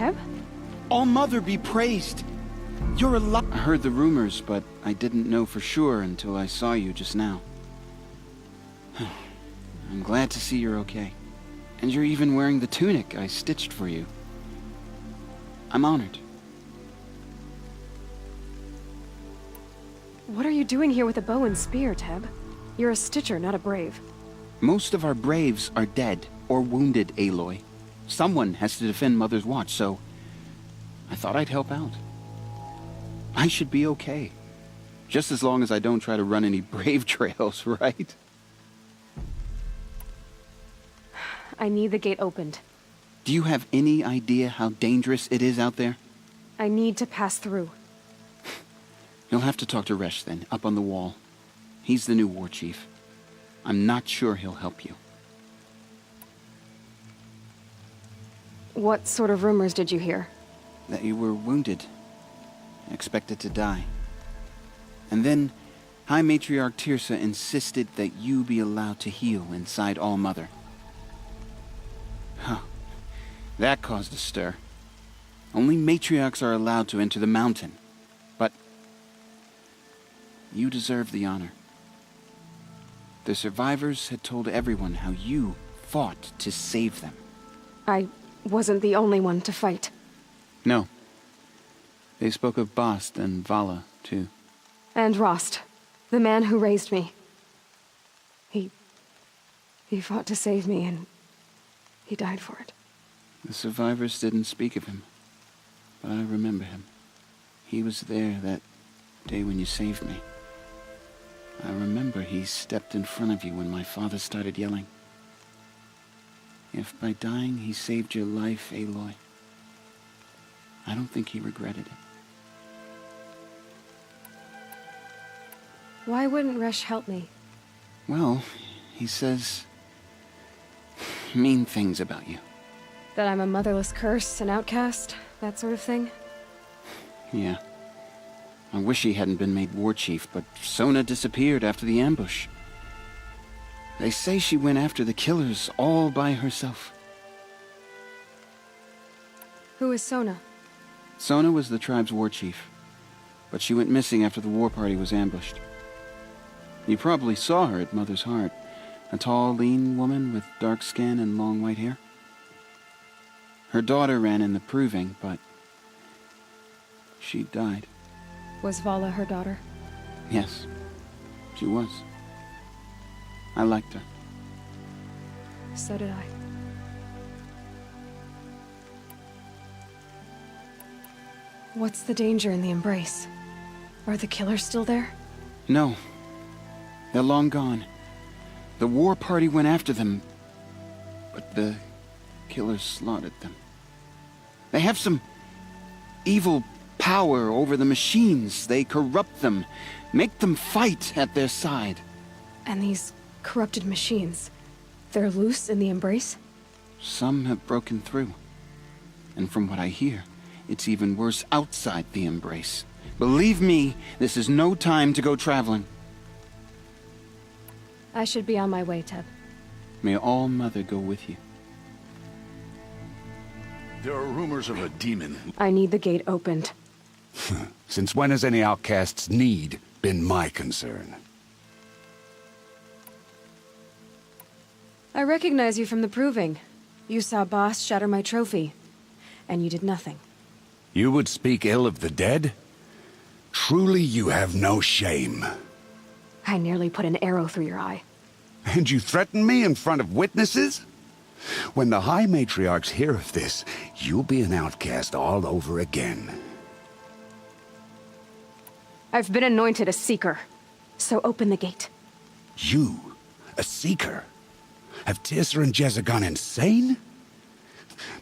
Teb? All-Mother be praised! You're alive! I heard the rumors, but I didn't know for sure until I saw you just now. I'm glad to see you're okay. And you're even wearing the tunic I stitched for you. I'm honored. What are you doing here with a bow and spear, Teb? You're a stitcher, not a brave. Most of our braves are dead or wounded, Aloy. Someone has to defend Mother's Watch, so I thought I'd help out. I should be okay. Just as long as I don't try to run any brave trails, right? I need the gate opened. Do you have any idea how dangerous it is out there? I need to pass through. You'll have to talk to Resh then, up on the wall. He's the new war chief. I'm not sure he'll help you. What sort of rumors did you hear? That you were wounded. Expected to die. And then, High Matriarch Teersa insisted that you be allowed to heal inside All-Mother. Huh. That caused a stir. Only matriarchs are allowed to enter the mountain. But you deserve the honor. The survivors had told everyone how you fought to save them. I wasn't the only one to fight. No. They spoke of Bast and Vala, too. And Rost, the man who raised me. He fought to save me, and he died for it. The survivors didn't speak of him, but I remember him. He was there that day when you saved me. I remember he stepped in front of you when my father started yelling. If by dying he saved your life, Aloy, I don't think he regretted it. Why wouldn't Resh help me? Well, he says mean things about you. That I'm a motherless curse, an outcast, that sort of thing? Yeah. I wish he hadn't been made war chief, but Sona disappeared after the ambush. They say she went after the killers all by herself. Who is Sona? Sona was the tribe's war chief, but she went missing after the war party was ambushed. You probably saw her at Mother's Heart, a tall, lean woman with dark skin and long white hair. Her daughter ran in the proving, but she died. Was Vala her daughter? Yes, she was. I liked her. So did I. What's the danger in the Embrace? Are the killers still there? No. They're long gone. The war party went after them, but the killers slaughtered them. They have some evil power over the machines. They corrupt them, make them fight at their side. And these corrupted machines, they're loose in the Embrace? Some have broken through. And from what I hear, it's even worse outside the Embrace. Believe me, this is no time to go traveling. I should be on my way, Teb. May All-Mother go with you. There are rumors of a demon. I need the gate opened. Since when has any outcast's need been my concern? I recognize you from the proving. You saw Bast shatter my trophy, and you did nothing. You would speak ill of the dead? Truly you have no shame. I nearly put an arrow through your eye. And you threaten me in front of witnesses? When the High Matriarchs hear of this, you'll be an outcast all over again. I've been anointed a Seeker, so open the gate. You? A Seeker? Have Teersa and Jezza gone insane?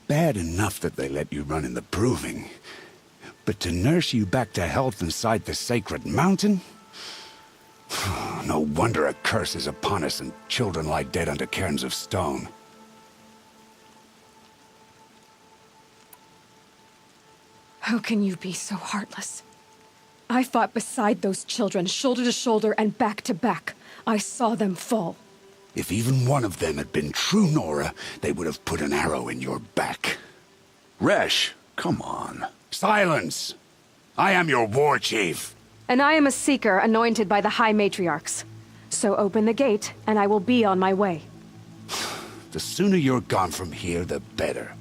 Bad enough that they let you run in the proving. But to nurse you back to health inside the sacred mountain? No wonder a curse is upon us and children lie dead under cairns of stone. How can you be so heartless? I fought beside those children, shoulder to shoulder and back to back. I saw them fall. If even one of them had been true Nora, they would have put an arrow in your back. Resh, Come on. Silence! I am your war chief. And I am a seeker anointed by the High Matriarchs. So open the gate, and I will be on my way. The sooner you're gone from here, the better.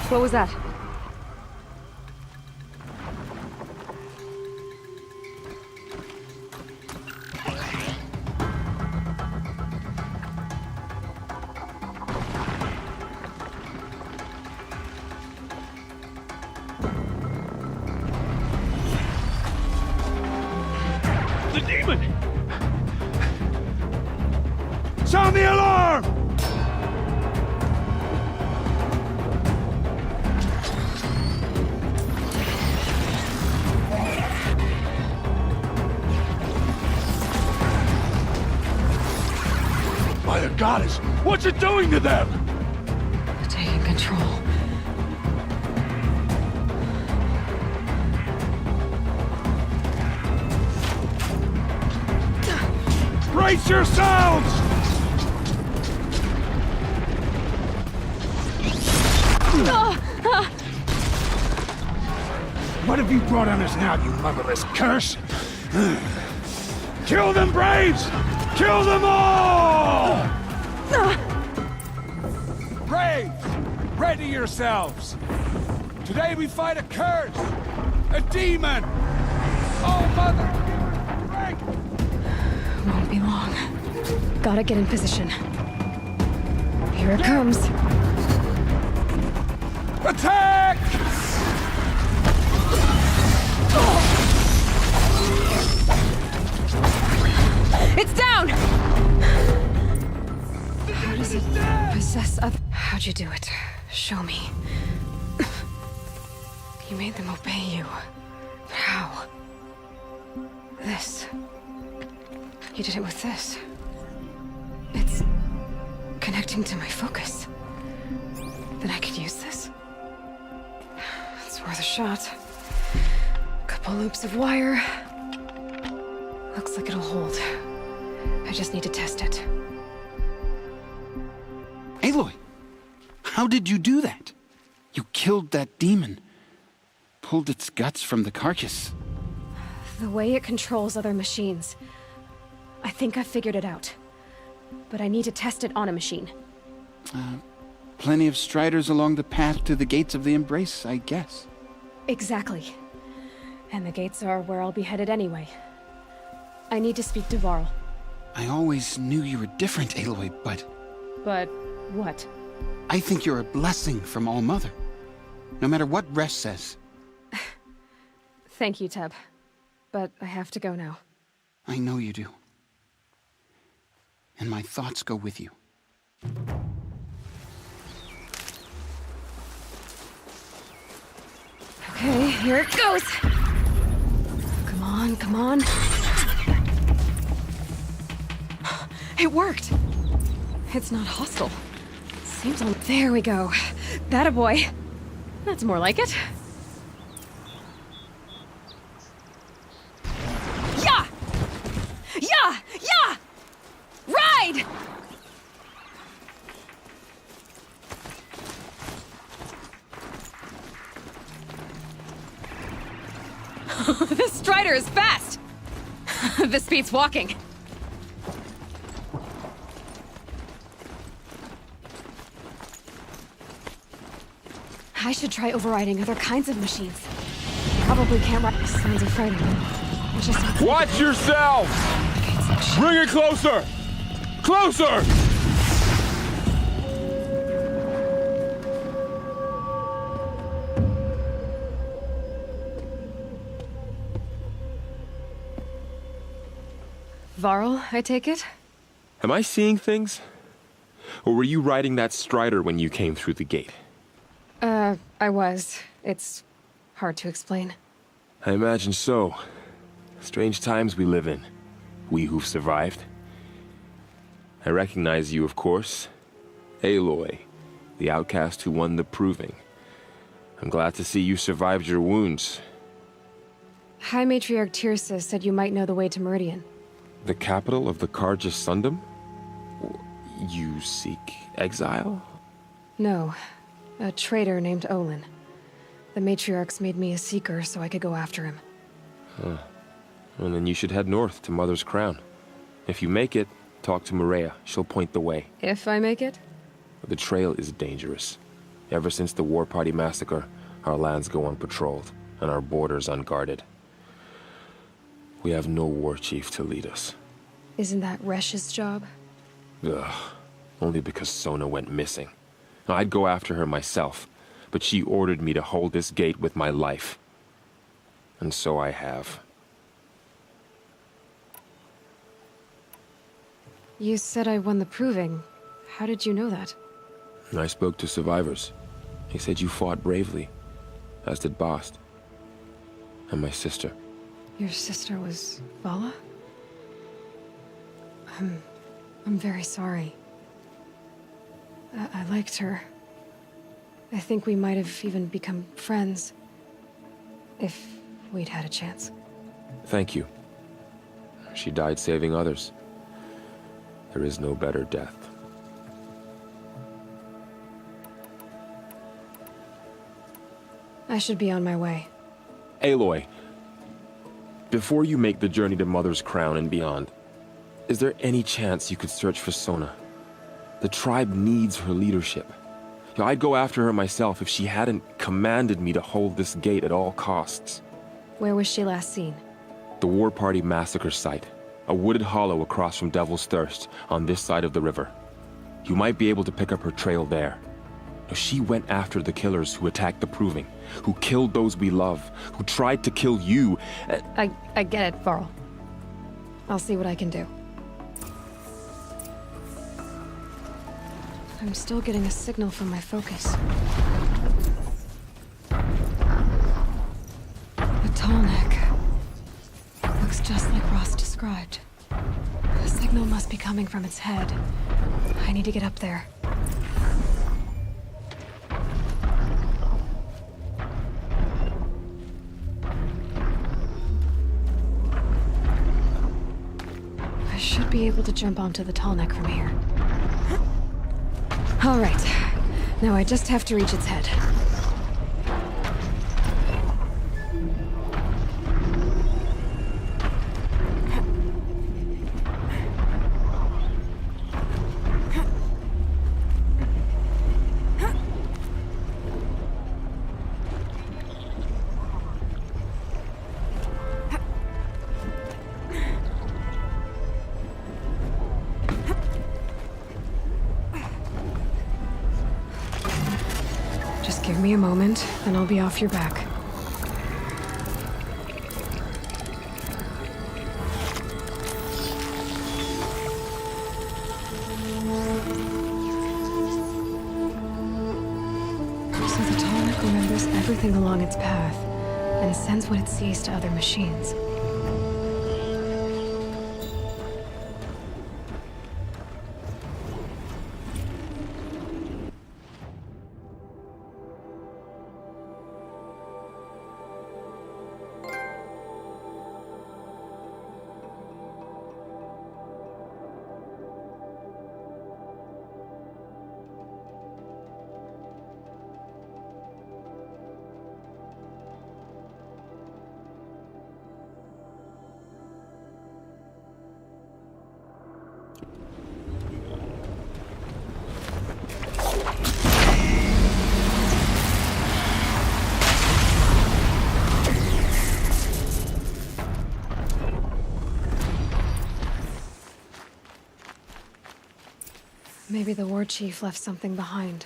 What was that? The demon! Sound the alarm! By the goddess, what's it doing to them? Taking control. Brace yourselves! What have you brought on us now, you motherless curse? Kill them, Braves! Kill them all! Braves, ready yourselves! Today we fight a curse! A demon! Oh, mother! Won't be long. Gotta get in position. Here it comes. Attack! It's down! How does it possess other... How'd you do it? Show me. You made them obey you. But how? This. You did it with this. It's connecting to my focus. Then I could use this. It's worth a shot. Couple loops of wire. Looks like it'll hold. I just need to test it. Aloy, how did you do that? You killed that demon. Pulled its guts from the carcass. The way it controls other machines. I think I figured it out. But I need to test it on a machine. Plenty of striders along the path to the gates of the Embrace, I guess. Exactly. And the gates are where I'll be headed anyway. I need to speak to Varl. I always knew you were different, Aloy, but But what? I think you're a blessing from All-Mother. No matter what Resh says. Thank you, Teb. But I have to go now. I know you do. And my thoughts go with you. Okay, here it goes! Come on, come on. It worked! It's not hostile. Seems on... There we go. That a boy. That's more like it. Yeah! Yeah! Yeah! Ride! This Strider is fast! This beats walking. I should try overriding other kinds of machines. Probably can't ride. Signs of fighting. Just Watch yourself! Bring it closer! Closer! Varl, I take it? Am I seeing things? Or were you riding that Strider when you came through the gate? I was. It's hard to explain. I imagine so. Strange times we live in. We who've survived. I recognize you, of course. Aloy, the outcast who won the Proving. I'm glad to see you survived your wounds. High Matriarch Tirsa said you might know the way to Meridian. The capital of the Carja Sundom? You seek exile? No. A traitor named Olin. The matriarchs made me a seeker so I could go after him. Well, then you should head north to Mother's Crown. If you make it, talk to Maria. She'll point the way. If I make it? The trail is dangerous. Ever since the War Party massacre, our lands go unpatrolled, and our borders unguarded. We have no war chief to lead us. Isn't that Resh's job? Ugh. Only because Sona went missing. I'd go after her myself, but she ordered me to hold this gate with my life. And so I have. You said I won the proving. How did you know that? I spoke to survivors. They said you fought bravely, as did Bast. And my sister. Your sister was Vala? I'm very sorry. I liked her. I think we might have even become friends. If we'd had a chance. Thank you. She died saving others. There is no better death. I should be on my way. Aloy, before you make the journey to Mother's Crown and beyond, is there any chance you could search for Sona? The tribe needs her leadership. I'd go after her myself if she hadn't commanded me to hold this gate at all costs. Where was she last seen? The War Party massacre site. A wooded hollow across from Devil's Thirst, on this side of the river. You might be able to pick up her trail there. She went after the killers who attacked the Proving, who killed those we love, who tried to kill you. I get it, Varl. I'll see what I can do. I'm still getting a signal from my focus. A tall neck. Looks just like Ross described. The signal must be coming from its head. I need to get up there. I should be able to jump onto the tall neck from here. All right. Now I just have to reach its head. Just give me a moment, and I'll be off your back. So the Tonic remembers everything along its path, and sends what it sees to other machines. Maybe the war chief left something behind.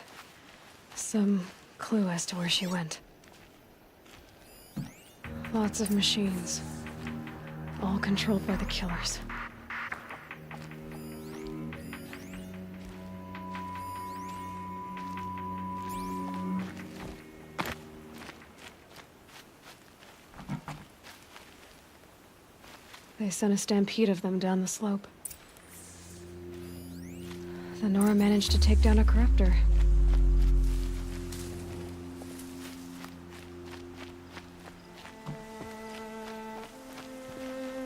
Some clue as to where she went. Lots of machines. All controlled by the killers. They sent a stampede of them down the slope. The Nora managed to take down a corruptor.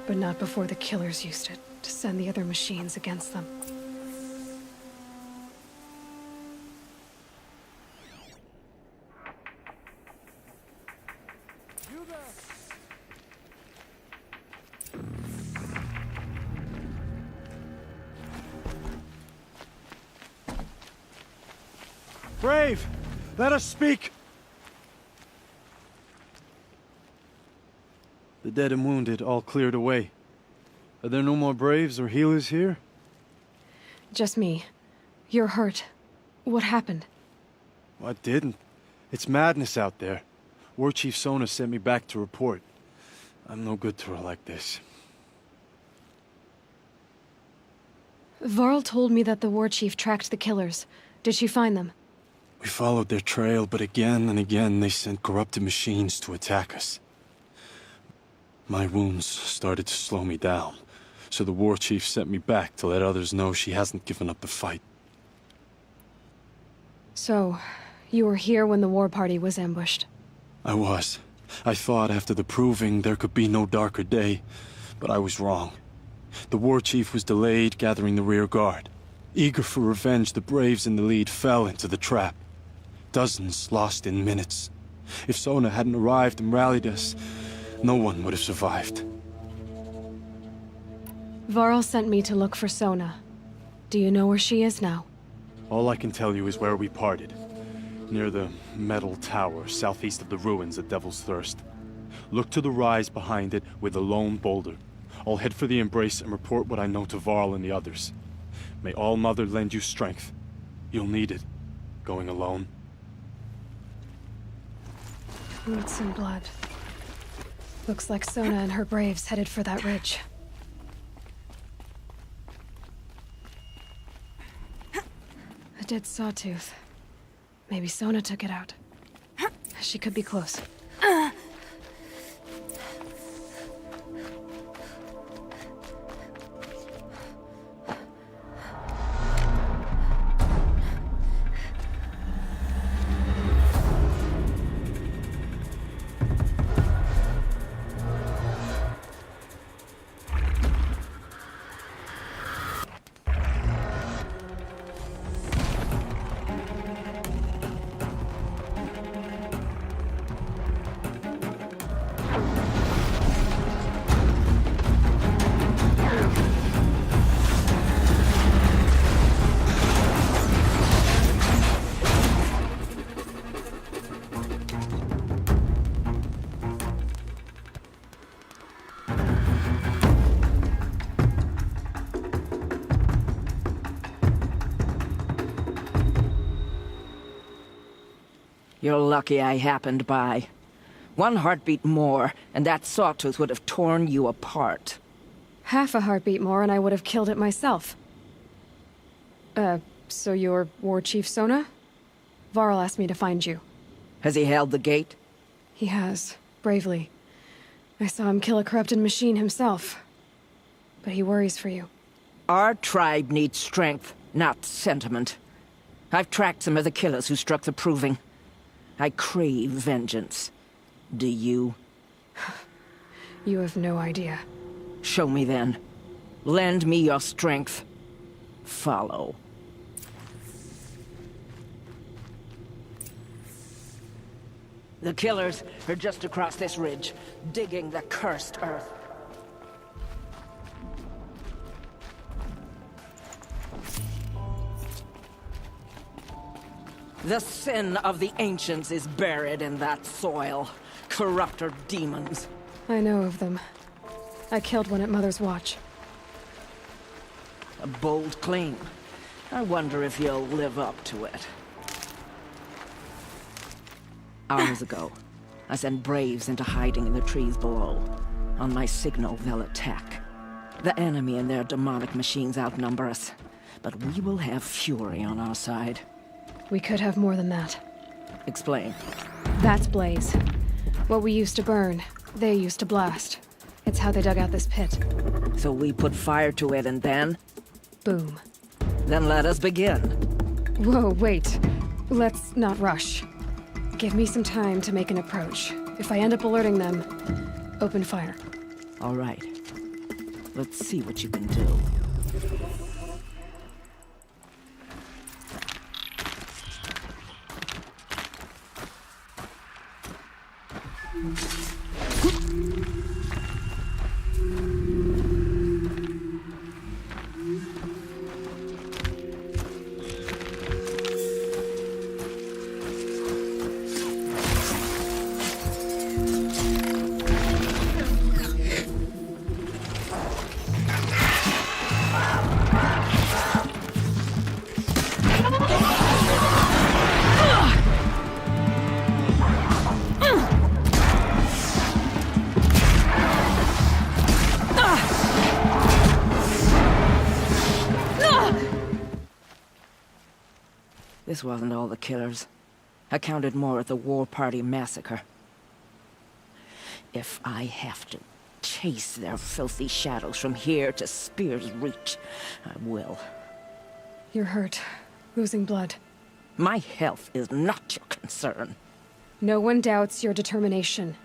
But not before the killers used it to send the other machines against them. Brave! Let us speak! The dead and wounded all cleared away. Are there no more Braves or healers here? Just me. You're hurt. What happened? I didn't. It's madness out there. War Chief Sona sent me back to report. I'm no good to her like this. Varl told me that the war chief tracked the killers. Did she find them? We followed their trail, but again and again they sent corrupted machines to attack us. My wounds started to slow me down, so the war chief sent me back to let others know she hasn't given up the fight. So, you were here when the war party was ambushed? I was. I thought after the proving there could be no darker day, but I was wrong. The war chief was delayed gathering the rear guard. Eager for revenge, the Braves in the lead fell into the trap. Dozens lost in minutes. If Sona hadn't arrived and rallied us, no one would have survived. Varl sent me to look for Sona. Do you know where she is now? All I can tell you is where we parted. Near the metal tower, southeast of the ruins at Devil's Thirst. Look to the rise behind it with a lone boulder. I'll head for the Embrace and report what I know to Varl and the others. May All Mother lend you strength. You'll need it, going alone. Roots and blood. Looks like Sona and her braves headed for that ridge. A dead sawtooth. Maybe Sona took it out. She could be close. You're lucky I happened by. One heartbeat more, and that sawtooth would have torn you apart. Half a heartbeat more and I would have killed it myself. So you're War Chief Sona? Varl asked me to find you. Has he held the gate? He has, bravely. I saw him kill a corrupted machine himself. But he worries for you. Our tribe needs strength, not sentiment. I've tracked some of the killers who struck the Proving. I crave vengeance. Do you? You have no idea. Show me then. Lend me your strength. Follow. The killers are just across this ridge, digging the cursed earth. The sin of the ancients is buried in that soil. Corrupter demons. I know of them. I killed one at Mother's Watch. A bold claim. I wonder if you'll live up to it. Hours ago, I sent Braves into hiding in the trees below. On my signal, they'll attack. The enemy and their demonic machines outnumber us, but we will have fury on our side. We could have more than that. Explain. That's Blaze. What we used to burn, they used to blast. It's how they dug out this pit. So we put fire to it and then? Boom. Then let us begin. Whoa, wait. Let's not rush. Give me some time to make an approach. If I end up alerting them, open fire. All right. Let's see what you can do. This wasn't all the killers. I counted more at the War Party massacre. If I have to chase their filthy shadows from here to Spear's Reach, I will. You're hurt. Losing blood. My health is not your concern. No one doubts your determination,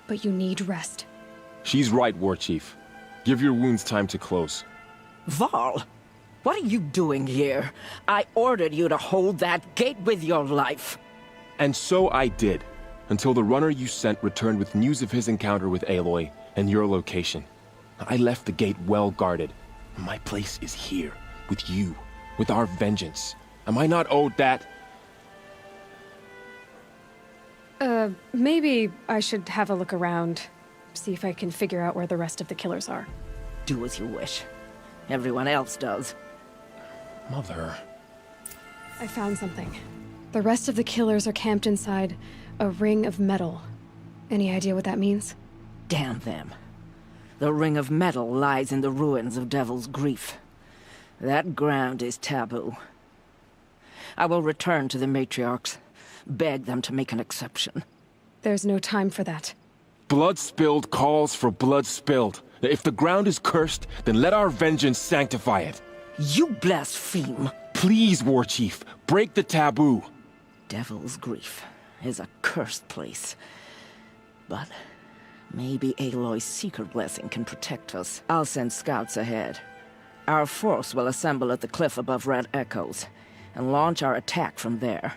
but you need rest. She's right, War Chief. Give your wounds time to close. Varl, what are you doing here? I ordered you to hold that gate with your life. And so I did, until the runner you sent returned with news of his encounter with Aloy and your location. I left the gate well guarded. My place is here, with you, with our vengeance. Am I not owed that? Maybe I should have a look around. See if I can figure out where the rest of the killers are. Do as you wish. Everyone else does. Mother. I found something. The rest of the killers are camped inside a ring of metal. Any idea what that means? Damn them. The Ring of Metal lies in the ruins of Devil's Grief. That ground is taboo. I will return to the matriarchs, beg them to make an exception. There's no time for that. Blood spilled calls for blood spilled. If the ground is cursed, then let our vengeance sanctify it. You blaspheme! Please, War Chief, break the taboo. Devil's Grief is a cursed place. But maybe Aloy's secret blessing can protect us. I'll send scouts ahead. Our force will assemble at the cliff above Red Echoes, and launch our attack from there.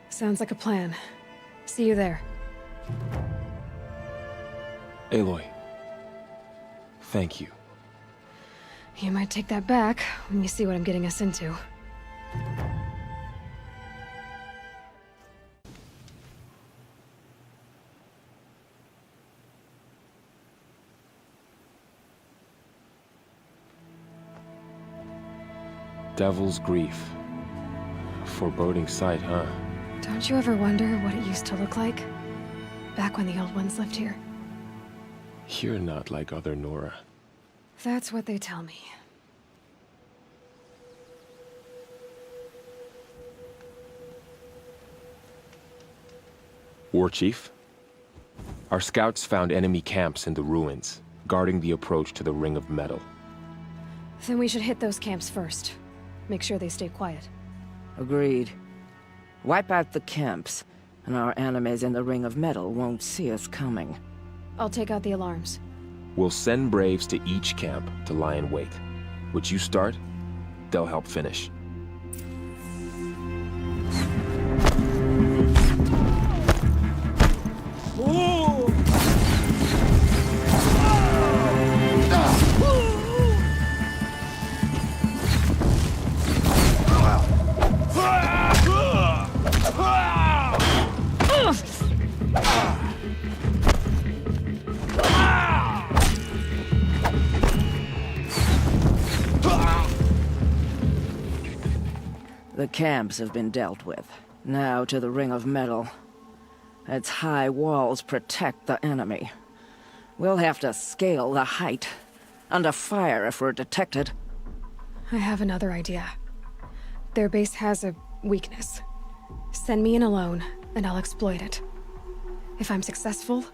Sounds like a plan. See you there. Aloy, thank you. You might take that back when you see what I'm getting us into. Devil's Grief. Foreboding sight, huh? Don't you ever wonder what it used to look like? Back when the old ones lived here. You're not like other Nora. That's what they tell me. War Chief, our scouts found enemy camps in the ruins, guarding the approach to the Ring of Metal. Then we should hit those camps first. Make sure they stay quiet. Agreed. Wipe out the camps, and our enemies in the Ring of Metal won't see us coming. I'll take out the alarms. We'll send Braves to each camp to lie in wait. What you start, they'll help finish. The camps have been dealt with. Now to the Ring of Metal. Its high walls protect the enemy. We'll have to scale the height. Under fire if we're detected. I have another idea. Their base has a weakness. Send me in alone, and I'll exploit it. If I'm successful,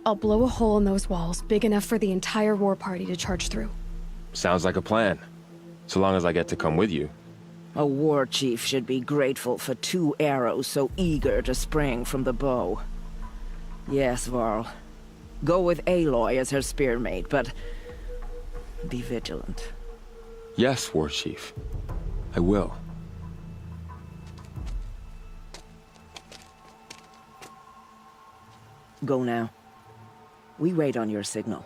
I'll blow a hole in those walls big enough for the entire war party to charge through. Sounds like a plan. So long as I get to come with you. A war chief should be grateful for 2 arrows so eager to spring from the bow. Yes, Varl. Go with Aloy as her spearmate, but be vigilant. Yes, War Chief. I will. Go now. We wait on your signal.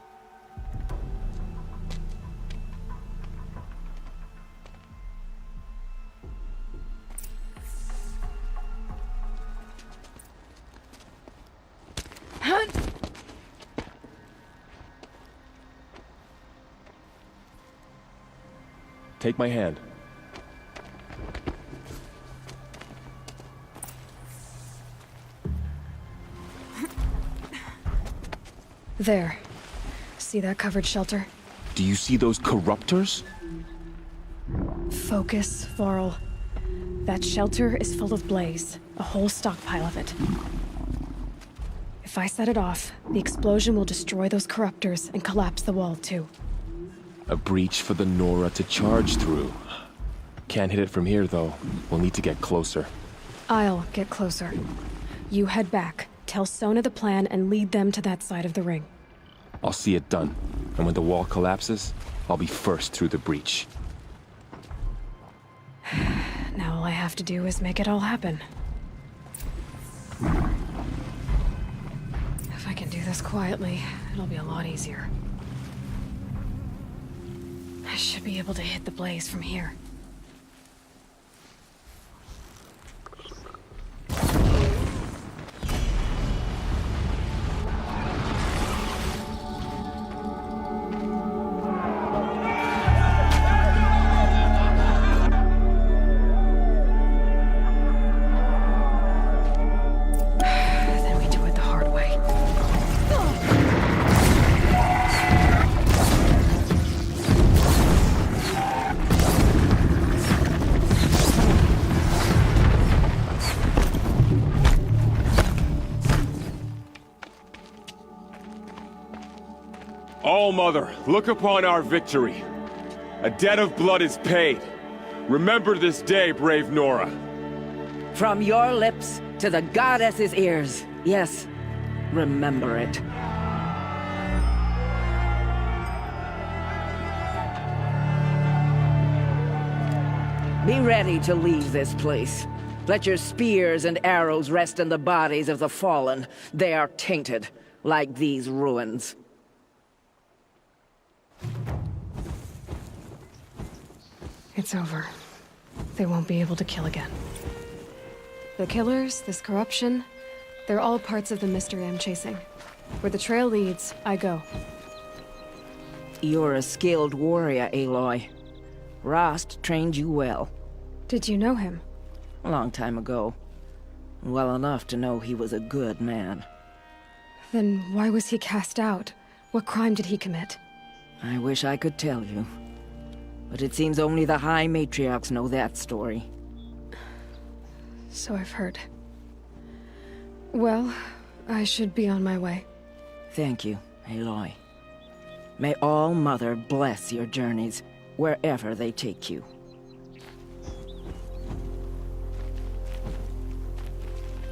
Take my hand. There. See that covered shelter? Do you see those corruptors? Focus, Varl. That shelter is full of blaze, a whole stockpile of it. If I set it off, the explosion will destroy those corruptors and collapse the wall too. A breach for the Nora to charge through. Can't hit it from here, though. We'll need to get closer. I'll get closer. You head back, tell Sona the plan, and lead them to that side of the ring. I'll see it done. And when the wall collapses, I'll be first through the breach. Now all I have to do is make it all happen. If I can do this quietly, it'll be a lot easier. I should be able to hit the blaze from here. Then we do it the hard way. All Mother, look upon our victory. A debt of blood is paid. Remember this day, brave Nora. From your lips to the goddess's ears. Yes, remember it. Be ready to leave this place. Let your spears and arrows rest in the bodies of the fallen. They are tainted, like these ruins. It's over. They won't be able to kill again. The killers, this corruption, they're all parts of the mystery I'm chasing. Where the trail leads, I go. You're a skilled warrior, Aloy. Rost trained you well. Did you know him? A long time ago. Well enough to know he was a good man. Then why was he cast out? What crime did he commit? I wish I could tell you. But it seems only the High Matriarchs know that story. So I've heard. Well, I should be on my way. Thank you, Aloy. May All Mother bless your journeys, wherever they take you.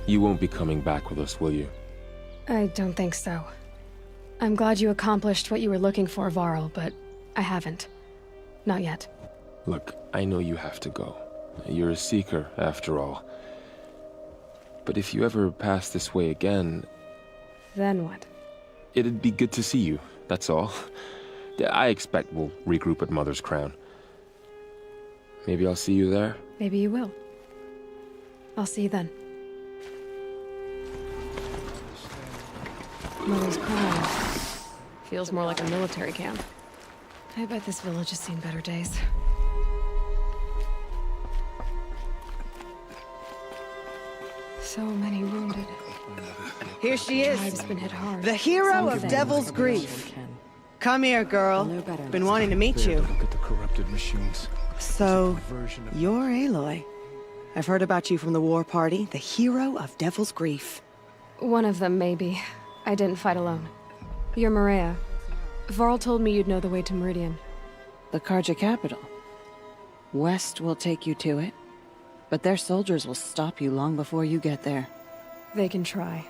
You won't be coming back with us, will you? I don't think so. I'm glad you accomplished what you were looking for, Varl, but I haven't. Not yet. Look, I know you have to go. You're a Seeker, after all. But if you ever pass this way again... Then what? It'd be good to see you, that's all. I expect we'll regroup at Mother's Crown. Maybe I'll see you there? Maybe you will. I'll see you then. Mother's Crown. Feels more like a military camp. I bet this village has seen better days. So many wounded. Here she is, Tribe's been hit hard. the hero Some of them Devil's like Grief. Come here, girl. Been wanting to meet you. Look at the corrupted machines. So, Version of you're Aloy. I've heard about you from the war party, the hero of Devil's Grief. One of them, maybe. I didn't fight alone. You're Maria. Varl told me you'd know the way to Meridian. The Carja capital. West will take you to it, but their soldiers will stop you long before you get there. They can try.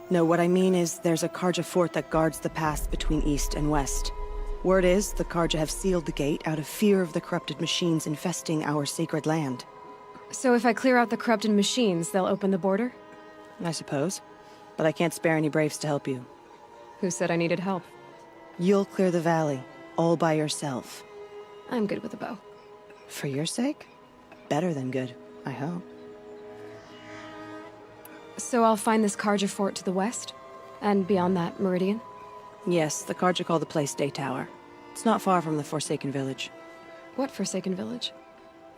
No, what I mean is there's a Carja fort that guards the pass between east and west. Word is, the Carja have sealed the gate out of fear of the corrupted machines infesting our sacred land. So if I clear out the corrupted machines, they'll open the border? I suppose. But I can't spare any braves to help you. Who said I needed help? You'll clear the valley, all by yourself. I'm good with a bow. For your sake? Better than good, I hope. So I'll find this Carja fort to the west? And beyond that, Meridian? Yes, the Carja call the place Day Tower. It's not far from the Forsaken Village. What Forsaken Village?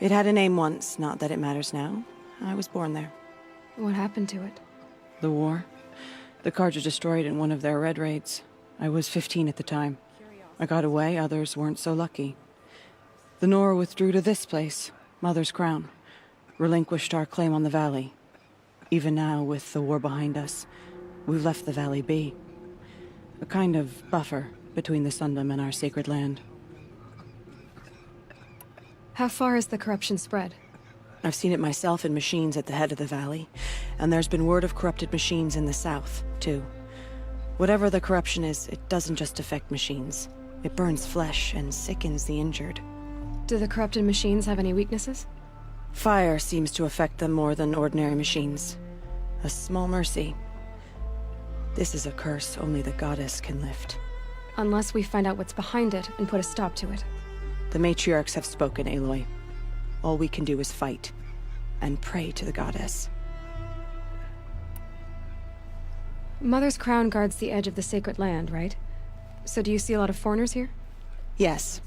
It had a name once, not that it matters now. I was born there. What happened to it? The war? The Carja destroyed in one of their red raids. I was 15 at the time. I got away, others weren't so lucky. The Nora withdrew to this place, Mother's Crown. relinquished our claim on the valley. Even now, with the war behind us, we've left the valley be. A kind of buffer between the Sundom and our sacred land. How far has the corruption spread? I've seen it myself in machines at the head of the valley, and there's been word of corrupted machines in the south, too. Whatever the corruption is, it doesn't just affect machines. It burns flesh and sickens the injured. Do the corrupted machines have any weaknesses? Fire seems to affect them more than ordinary machines. A small mercy. This is a curse only the goddess can lift. Unless we find out what's behind it and put a stop to it. The matriarchs have spoken, Aloy. All we can do is fight, and pray to the goddess. Mother's crown guards the edge of the sacred land, right? So do you see a lot of foreigners here? Yes.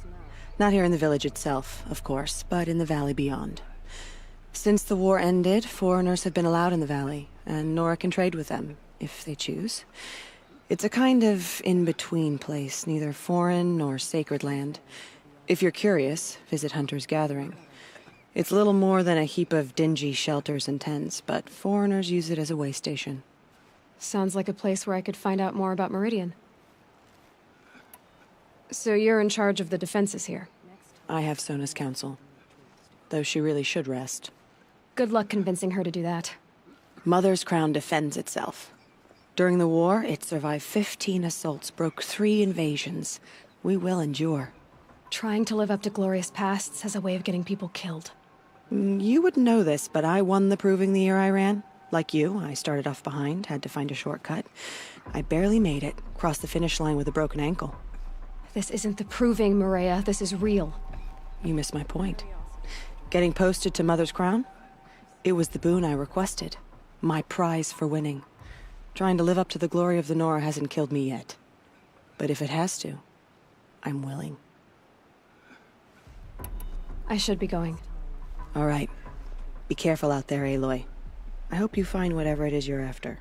Not here in the village itself, of course, but in the valley beyond. Since the war ended, foreigners have been allowed in the valley, and Nora can trade with them, if they choose. It's a kind of in-between place, neither foreign nor sacred land. If you're curious, visit Hunter's Gathering. It's little more than a heap of dingy shelters and tents, but foreigners use it as a way station. Sounds like a place where I could find out more about Meridian. So you're in charge of the defenses here? I have Sona's counsel, though she really should rest. Good luck convincing her to do that. Mother's crown defends itself. During the war, it survived 15 assaults, broke 3 invasions. We will endure. Trying to live up to glorious pasts has a way of getting people killed. You wouldn't know this, but I won the proving the year I ran. Like you, I started off behind, had to find a shortcut. I barely made it, crossed the finish line with a broken ankle. This isn't the proving, Maria. This is real. You missed my point. Getting posted to Mother's Crown? It was the boon I requested. My prize for winning. Trying to live up to the glory of the Nora hasn't killed me yet. But if it has to, I'm willing. I should be going. All right. Be careful out there, Aloy. I hope you find whatever it is you're after.